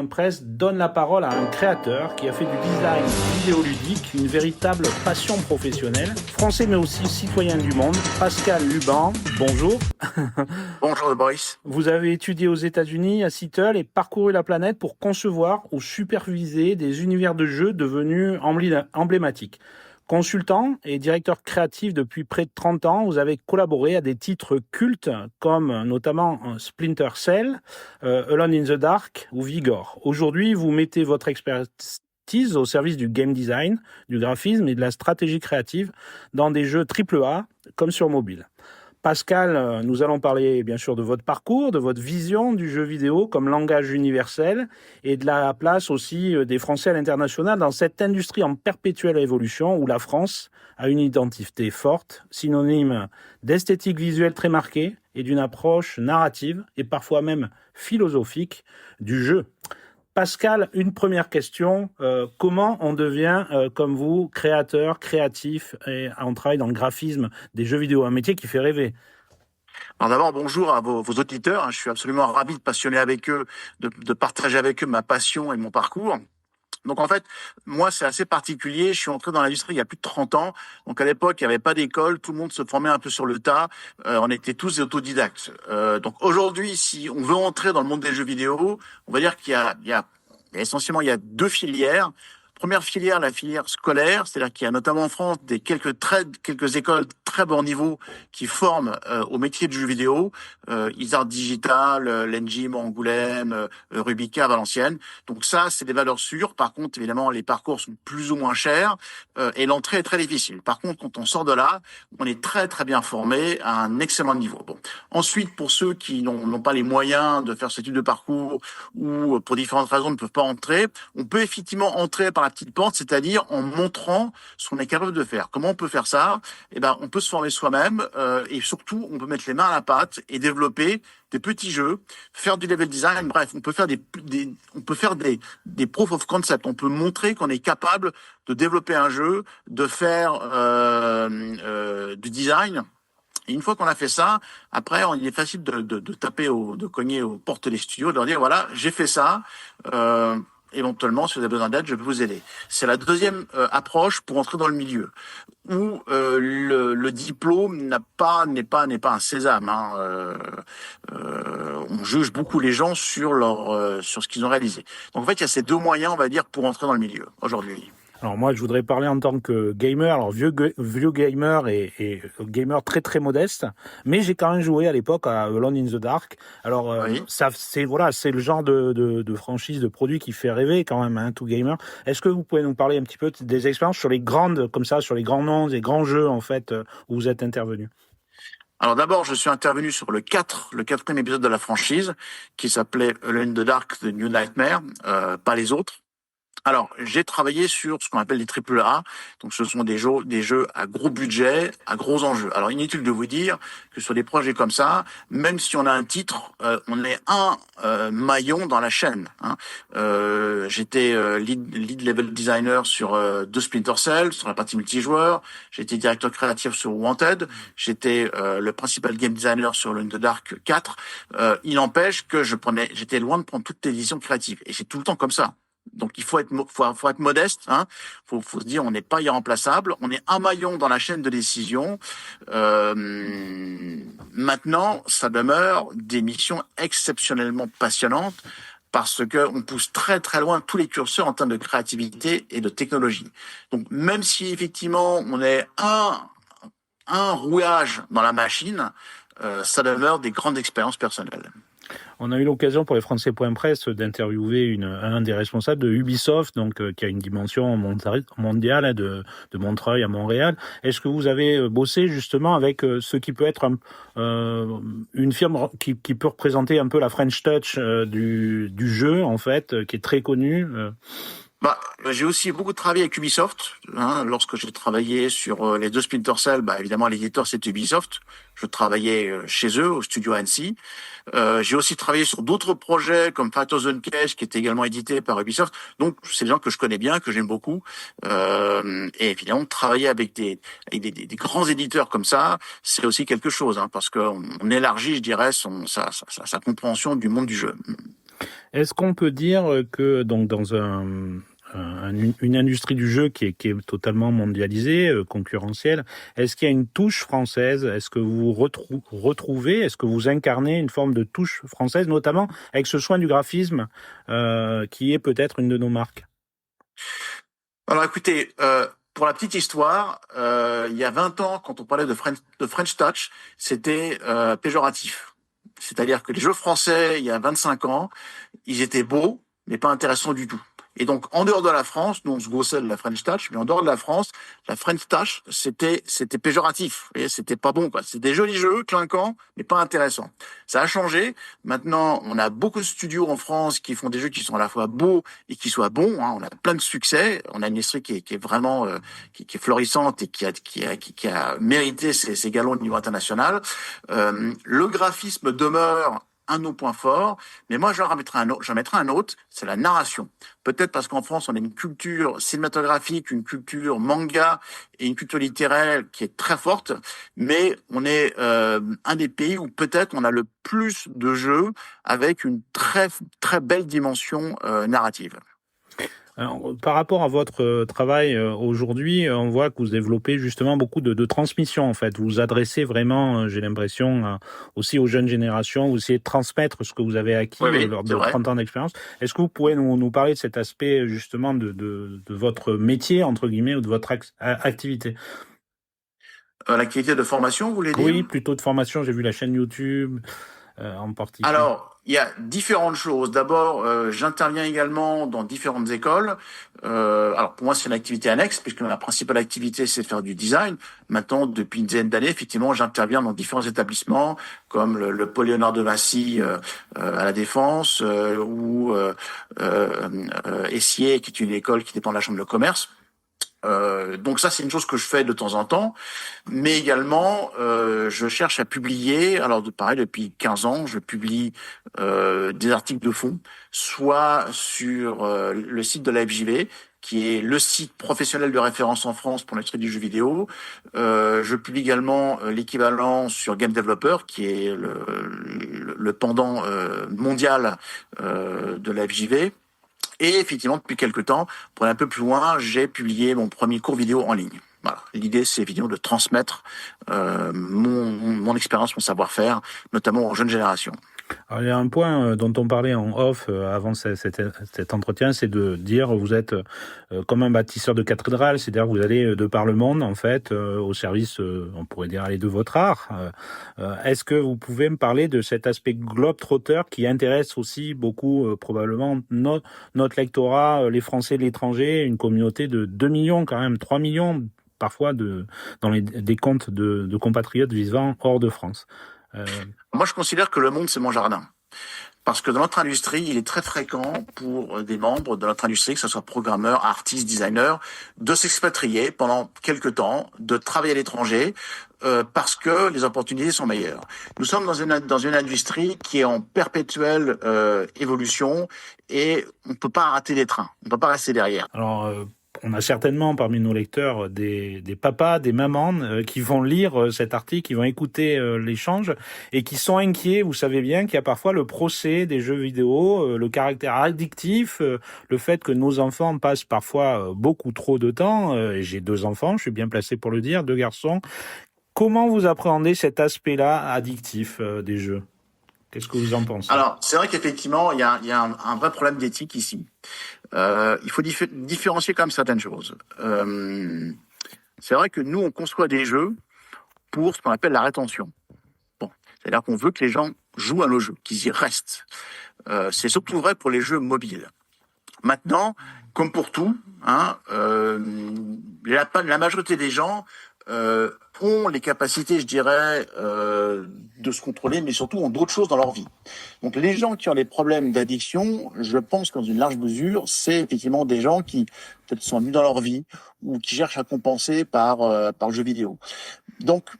Presse donne la parole à un créateur qui a fait du design vidéoludique une véritable passion professionnelle. Français mais aussi citoyen du monde, Pascal Lubin, bonjour. Bonjour Boris. Vous avez étudié aux États-Unis, à Seattle, et parcouru la planète pour concevoir ou superviser des univers de jeux devenus emblématiques. Consultant et directeur créatif depuis près de 30 ans, vous avez collaboré à des titres cultes comme notamment Splinter Cell, Alone in the Dark ou Vigor. Aujourd'hui, vous mettez votre expertise au service du game design, du graphisme et de la stratégie créative dans des jeux AAA comme sur mobile. Pascal, nous allons parler bien sûr de votre parcours, de votre vision du jeu vidéo comme langage universel et de la place aussi des Français à l'international dans cette industrie en perpétuelle évolution où la France a une identité forte, synonyme d'esthétique visuelle très marquée et d'une approche narrative et parfois même philosophique du jeu. Pascal, une première question. Comment on devient, comme vous, créateur, créatif, et on travaille dans le graphisme des jeux vidéo, un métier qui fait rêver? Alors d'abord, bonjour à vos auditeurs. Je suis absolument ravi de passionner avec eux, de partager avec eux ma passion et mon parcours. Donc en fait, moi c'est assez particulier. Je suis entré dans l'industrie il y a plus de 30 ans. Donc à l'époque, il n'y avait pas d'école, tout le monde se formait un peu sur le tas. On était tous autodidactes. Donc aujourd'hui, si on veut entrer dans le monde des jeux vidéo, on va dire qu'il y a essentiellement il y a deux filières. Première filière, la filière scolaire, c'est-à-dire qu'il y a notamment en France quelques écoles de très bon niveau qui forment au métier de jeu vidéo, Isart Digital, l'Engine, Angoulême, Rubica, Valenciennes. Donc ça, c'est des valeurs sûres. Par contre, évidemment, les parcours sont plus ou moins chers et l'entrée est très difficile. Par contre, quand on sort de là, on est très très bien formé à un excellent niveau. Bon. Ensuite, pour ceux qui n'ont pas les moyens de faire ce type de parcours ou pour différentes raisons ne peuvent pas entrer, on peut effectivement entrer par la petite porte, c'est-à-dire en montrant ce qu'on est capable de faire. Comment on peut faire ça? Eh ben, on peut se former soi-même et surtout, on peut mettre les mains à la pâte et développer des petits jeux, faire du level design. Bref, on peut faire des proof of concept. On peut montrer qu'on est capable de développer un jeu, de faire du design. Et une fois qu'on a fait ça, après, il est facile de cogner aux portes des studios, de leur dire voilà, j'ai fait ça. Éventuellement, si vous avez besoin d'aide, je peux vous aider. C'est la deuxième approche pour entrer dans le milieu, où le diplôme n'est pas un sésame. On juge beaucoup les gens sur sur ce qu'ils ont réalisé. Donc en fait, il y a ces deux moyens, on va dire, pour entrer dans le milieu aujourd'hui. Alors moi, je voudrais parler en tant que gamer, alors vieux gamer et gamer très très modeste, mais j'ai quand même joué à l'époque à Alone in the Dark. Alors Oui. ça, c'est le genre de franchise, de produit qui fait rêver quand même, hein, tout gamer. Est-ce que vous pouvez nous parler un petit peu des expériences sur les grandes, comme ça, sur les grands noms, les grands jeux en fait où vous êtes intervenu? Alors d'abord, je suis intervenu sur le quatrième épisode de la franchise, qui s'appelait Alone in the Dark, The New Nightmare, pas les autres. Alors, j'ai travaillé sur ce qu'on appelle les triple A. Donc, ce sont des jeux à gros budget, à gros enjeux. Alors, inutile de vous dire que sur des projets comme ça, même si on a un titre, on est un maillon dans la chaîne. J'étais lead level designer sur deux Splinter Cell, sur la partie multijoueur. J'étais directeur créatif sur Wanted. J'étais le principal game designer sur Alone in the Dark 4. Il n'empêche que j'étais loin de prendre toutes les décisions créatives. Et c'est tout le temps comme ça. Donc il faut être modeste, hein. Faut se dire on n'est pas irremplaçable, on est un maillon dans la chaîne de décision. Maintenant, ça demeure des missions exceptionnellement passionnantes parce que on pousse très très loin tous les curseurs en termes de créativité et de technologie. Donc même si effectivement on est un rouage dans la machine, ça demeure des grandes expériences personnelles. On a eu l'occasion pour les Français.presse d'interviewer un des responsables de Ubisoft, donc qui a une dimension mondiale hein, de Montreuil à Montréal. Est-ce que vous avez bossé justement avec ce qui peut être une firme qui peut représenter un peu la French Touch du jeu en fait, qui est très connue J'ai aussi beaucoup travaillé avec Ubisoft. Lorsque j'ai travaillé sur les deux Splinter Cell, évidemment l'éditeur c'était Ubisoft. Je travaillais chez eux au studio Annecy. J'ai aussi travaillé sur d'autres projets comme Fighter Zone Cage qui était également édité par Ubisoft. Donc c'est des gens que je connais bien, que j'aime beaucoup. Et évidemment travailler avec des grands éditeurs comme ça, c'est aussi quelque chose, parce qu'on élargit, je dirais, sa compréhension du monde du jeu. Est-ce qu'on peut dire que donc dans une industrie du jeu qui est totalement mondialisée, concurrentielle, est-ce qu'il y a une touche française? Est-ce que vous retrouvez, est-ce que vous incarnez une forme de touche française, notamment avec ce soin du graphisme qui est peut-être une de nos marques? Alors écoutez, pour la petite histoire, il y a 20 ans, quand on parlait de French Touch, c'était péjoratif. C'est-à-dire que les jeux français, il y a 25 ans, ils étaient beaux, mais pas intéressants du tout. Et donc, en dehors de la France, nous, on se gaussait de la French Touch, mais en dehors de la France, la French Touch, c'était péjoratif. Vous voyez, c'était pas bon, quoi. C'est des jolis jeux, clinquants, mais pas intéressants. Ça a changé. Maintenant, on a beaucoup de studios en France qui font des jeux qui sont à la fois beaux et qui soient bons, hein. On a plein de succès. On a une industrie qui est vraiment, qui est florissante et qui a mérité ses galons au niveau international. Le graphisme demeure un de nos points forts, mais moi j'en mettrai un autre, c'est la narration. Peut-être parce qu'en France on a une culture cinématographique, une culture manga et une culture littéraire qui est très forte, mais on est un des pays où peut-être on a le plus de jeux avec une très très belle dimension narrative. Alors, par rapport à votre travail aujourd'hui, on voit que vous développez justement beaucoup de transmission en fait. Vous vous adressez vraiment, j'ai l'impression, aussi aux jeunes générations. Vous essayez de transmettre ce que vous avez acquis Oui, oui, lors c'est de vrai. 30 ans d'expérience. Est-ce que vous pouvez nous parler de cet aspect justement de votre métier, entre guillemets, ou de votre activité? L'activité de formation, vous voulez dire? Oui, plutôt de formation. J'ai vu la chaîne YouTube en particulier. Alors, il y a différentes choses. D'abord, j'interviens également dans différentes écoles. Alors, pour moi, c'est une activité annexe, puisque ma principale activité, c'est de faire du design. Maintenant, depuis une dizaine d'années, effectivement, j'interviens dans différents établissements, comme le Paul Léonard de Vinci à la Défense, ou Essier, qui est une école qui dépend de la Chambre de commerce. Donc ça, c'est une chose que je fais de temps en temps, mais également, je cherche à publier. Alors, pareil, depuis 15 ans, je publie des articles de fond, soit sur le site de la FJV, qui est le site professionnel de référence en France pour l'industrie du jeu vidéo. Je publie également l'équivalent sur Game Developer, qui est le pendant mondial de la FJV. Et effectivement, depuis quelques temps, pour aller un peu plus loin, j'ai publié mon premier cours vidéo en ligne. Voilà. L'idée, c'est évidemment de transmettre mon expérience, mon savoir-faire, notamment aux jeunes générations. Alors, il y a un point dont on parlait en off avant cet entretien, c'est de dire vous êtes comme un bâtisseur de cathédrale, c'est-à-dire que vous allez de par le monde en fait au service, on pourrait dire aller de votre art. Est-ce que vous pouvez me parler de cet aspect globe-trotter qui intéresse aussi beaucoup probablement notre lectorat, les Français de l'étranger, une communauté de 2 millions quand même, 3 millions parfois dans des comptes de compatriotes vivant hors de France. Euh, Moi, je considère que le monde, c'est mon jardin. Parce que dans notre industrie, il est très fréquent pour des membres de notre industrie, que ce soit programmeurs, artistes, designers, de s'expatrier pendant quelques temps, de travailler à l'étranger, parce que les opportunités sont meilleures. Nous sommes dans une industrie qui est en perpétuelle évolution et on ne peut pas rater les trains, on ne peut pas rester derrière. Alors, on a certainement parmi nos lecteurs des papas, des mamans qui vont lire cet article, qui vont écouter l'échange et qui sont inquiets. Vous savez bien qu'il y a parfois le procès des jeux vidéo, le caractère addictif, le fait que nos enfants passent parfois beaucoup trop de temps. Et j'ai 2 enfants, je suis bien placé pour le dire, 2 garçons. Comment vous appréhendez cet aspect-là addictif des jeux? Qu'est-ce que vous en pensez? Alors, c'est vrai qu'effectivement, il y a un vrai problème d'éthique ici. Il faut différencier quand même certaines choses. C'est vrai que nous, on conçoit des jeux pour ce qu'on appelle la rétention. Bon, c'est-à-dire qu'on veut que les gens jouent à nos jeux, qu'ils y restent. C'est surtout vrai pour les jeux mobiles. Maintenant, comme pour tout, hein, la majorité des gens ont les capacités, je dirais, de se contrôler, mais surtout ont d'autres choses dans leur vie. Donc les gens qui ont des problèmes d'addiction, je pense que dans une large mesure, c'est effectivement des gens qui peut-être sont nus dans leur vie ou qui cherchent à compenser par le jeu vidéo. Donc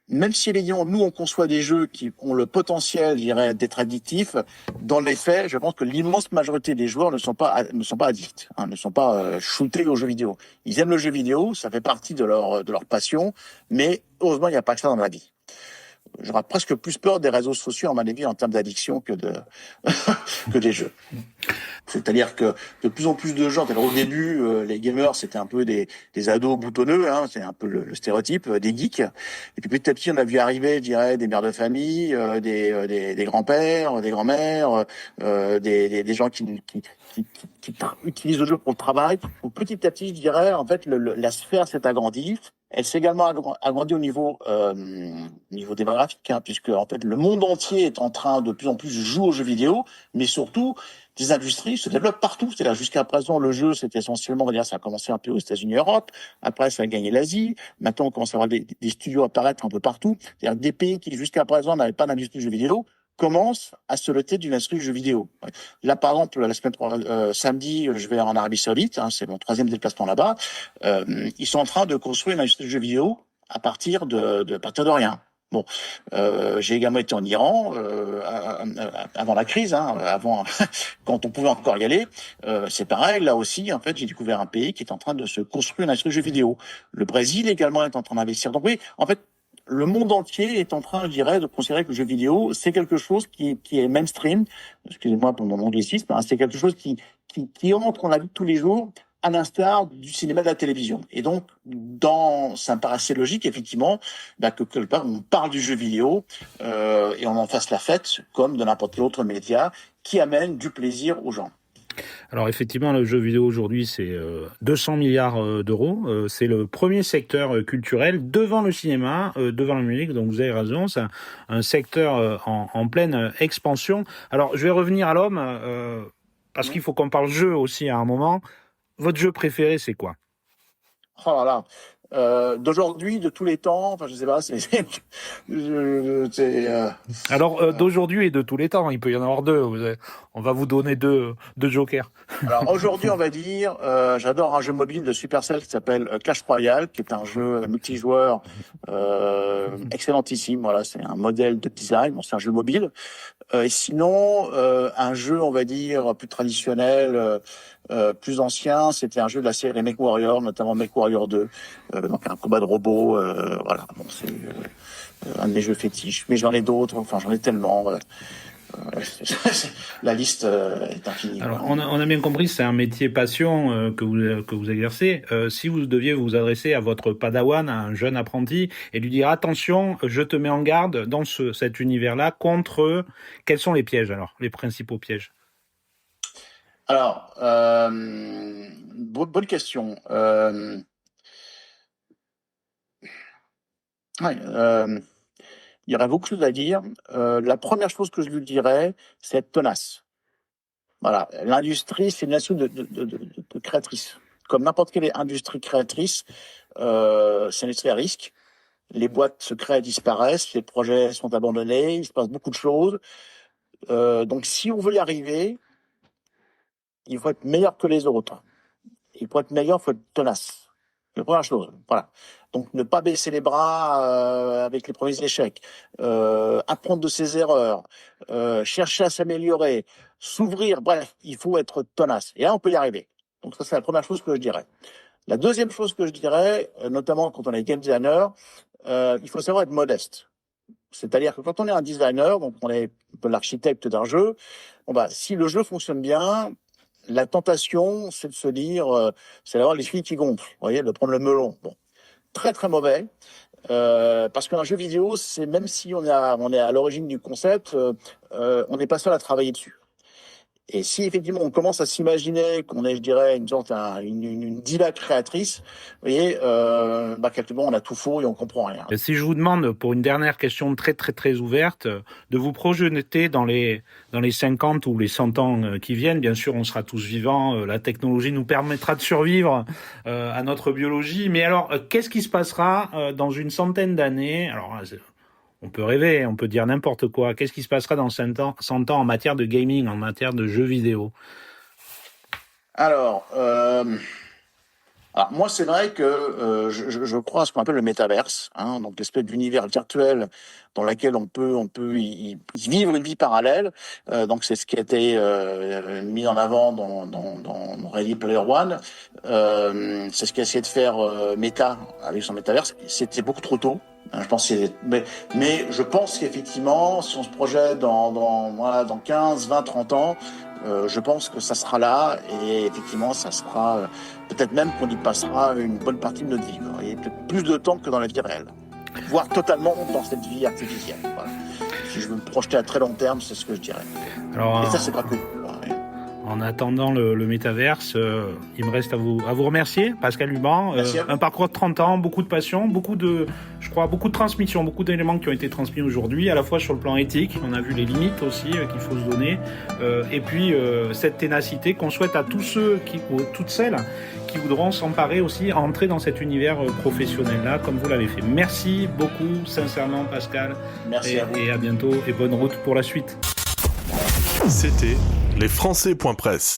même si nous, on conçoit des jeux qui ont le potentiel, je dirais, d'être addictifs, dans les faits, je pense que l'immense majorité des joueurs ne sont pas addicts, hein, ne sont pas shootés aux jeux vidéo. Ils aiment le jeu vidéo, ça fait partie de leur passion, mais heureusement, il n'y a pas que ça dans la vie. j'aurais presque plus peur des réseaux sociaux, à mon avis, en termes d'addiction que que des jeux. C'est-à-dire que de plus en plus de gens, au début, les gamers, c'était un peu des ados boutonneux, hein, c'est un peu le stéréotype des geeks. Et puis petit à petit, on a vu arriver, je dirais, des mères de famille, des grands-pères, des grands-mères, des gens qui utilisent le jeu pour le travail. Donc petit à petit, je dirais, en fait, la sphère s'est agrandie. Elle s'est également agrandie au niveau démographique, hein, puisque en fait le monde entier est en train de plus en plus jouer aux jeux vidéo, mais surtout des industries se développent partout. C'est-à-dire jusqu'à présent le jeu c'était essentiellement, on va dire, ça a commencé un peu aux États-Unis et Europe. Après ça a gagné l'Asie. Maintenant on commence à avoir des studios apparaître un peu partout. C'est-à-dire des pays qui jusqu'à présent n'avaient pas d'industrie de jeux vidéo commencent à se doter d'une industrie de jeux vidéo. Là, par exemple, samedi, je vais en Arabie Saoudite, hein, c'est mon 3e déplacement là-bas. Ils sont en train de construire une industrie de jeux vidéo à partir de rien. Bon, j'ai également été en Iran avant la crise, hein, avant quand on pouvait encore y aller. C'est pareil, là aussi, en fait, j'ai découvert un pays qui est en train de se construire une industrie de jeux vidéo. Le Brésil également est en train d'investir. Donc oui, en fait, le monde entier est en train, je dirais, de considérer que le jeu vidéo, c'est quelque chose qui est mainstream. Excusez-moi pour mon anglicisme, hein, c'est quelque chose qui entre dans la vie de tous les jours, à l'instar du cinéma, de la télévision. Et donc, ça me paraissait logique, effectivement, que quelque part, on parle du jeu vidéo et on en fasse la fête, comme de n'importe quel autre média, qui amène du plaisir aux gens. Alors effectivement, le jeu vidéo aujourd'hui, c'est 200 milliards d'euros. C'est le premier secteur culturel devant le cinéma, devant la musique. Donc vous avez raison, c'est un secteur en pleine expansion. Alors je vais revenir à l'homme, parce qu'il faut qu'on parle jeu aussi à un moment. Votre jeu préféré, c'est quoi? Oh là là. D'aujourd'hui, de tous les temps, enfin je sais pas, Alors d'aujourd'hui et de tous les temps, il peut y en avoir deux. On va vous donner deux jokers. Alors aujourd'hui, on va dire, j'adore un jeu mobile de Supercell qui s'appelle Clash Royale, qui est un jeu multijoueur excellentissime. Voilà, c'est un modèle de design. Bon, c'est un jeu mobile. Et sinon, un jeu, on va dire, plus traditionnel, plus ancien, c'était un jeu de la série MechWarrior, notamment MechWarrior 2, donc un combat de robots. Voilà, bon, c'est un de mes jeux fétiches. Mais j'en ai d'autres. Enfin, j'en ai tellement. La liste est infinie. Alors, on a bien compris, c'est un métier passion que vous exercez. Si vous deviez vous adresser à votre padawan, à un jeune apprenti, et lui dire attention, je te mets en garde dans cet univers-là contre quels sont les pièges alors, les principaux pièges? Alors, bonne question. Ouais, il y aurait beaucoup de choses à dire. La première chose que je lui dirais, c'est être tenace. Voilà, l'industrie, c'est une nation de créatrices. Comme n'importe quelle industrie créatrice, c'est une industrie à risque. Les boîtes se créent et disparaissent, les projets sont abandonnés, il se passe beaucoup de choses. Donc, si on veut y arriver, il faut être meilleur que les autres. Et pour être meilleur, il faut être tenace. C'est la première chose. Voilà. Donc, ne pas baisser les bras avec les premiers échecs. Apprendre de ses erreurs. Chercher à s'améliorer. S'ouvrir. Bref, il faut être tenace. Et là, on peut y arriver. Donc, ça, c'est la première chose que je dirais. La deuxième chose que je dirais, notamment quand on est game designer, il faut savoir être modeste. C'est-à-dire que quand on est un designer, donc on est un peu l'architecte d'un jeu, bon bah, si le jeu fonctionne bien, la tentation, c'est de se dire, c'est d'avoir les filles qui gonflent, vous voyez, de prendre le melon. Bon, très très mauvais, parce qu'un jeu vidéo, c'est même si on est à l'origine du concept, on n'est pas seul à travailler dessus. Et si effectivement on commence à s'imaginer qu'on est, je dirais, une diva créatrice, vous voyez, quelque part on a tout faux et on comprend rien. Et si je vous demande, pour une dernière question très très très ouverte, de vous projeter dans les 50 ou les 100 ans qui viennent, bien sûr on sera tous vivants, la technologie nous permettra de survivre à notre biologie, mais alors qu'est-ce qui se passera dans une centaine d'années? Alors on peut rêver, on peut dire n'importe quoi. Qu'est-ce qui se passera dans 100 ans en matière de gaming, en matière de jeux vidéo? Alors, moi, c'est vrai que je crois à ce qu'on appelle le métaverse, hein, donc l'espèce d'univers virtuel dans lequel on peut y vivre une vie parallèle. Donc, c'est ce qui a été mis en avant dans Ready Player One. C'est ce qu'a essayé de faire Meta avec son métaverse. C'était beaucoup trop tôt. Je pense mais je pense qu'effectivement, si on se projette dans 15, 20, 30 ans, je pense que ça sera là et effectivement, ça sera peut-être même qu'on y passera une bonne partie de notre vie. Et peut-être plus de temps que dans la vie réelle, voire totalement dans cette vie artificielle. Voilà. Si je veux me projeter à très long terme, c'est ce que je dirais. Alors, et ça, c'est pas que. En attendant le métaverse, il me reste à vous remercier, Pascal Luban. Un parcours de 30 ans, beaucoup de passion, beaucoup de transmission, beaucoup d'éléments qui ont été transmis aujourd'hui, à la fois sur le plan éthique, on a vu les limites aussi qu'il faut se donner, et puis cette ténacité qu'on souhaite à tous ceux, toutes celles qui voudront s'emparer aussi, entrer dans cet univers professionnel-là, comme vous l'avez fait. Merci beaucoup, sincèrement, Pascal. Merci à vous. Et à bientôt, et bonne route pour la suite. C'était lesfrançais.press.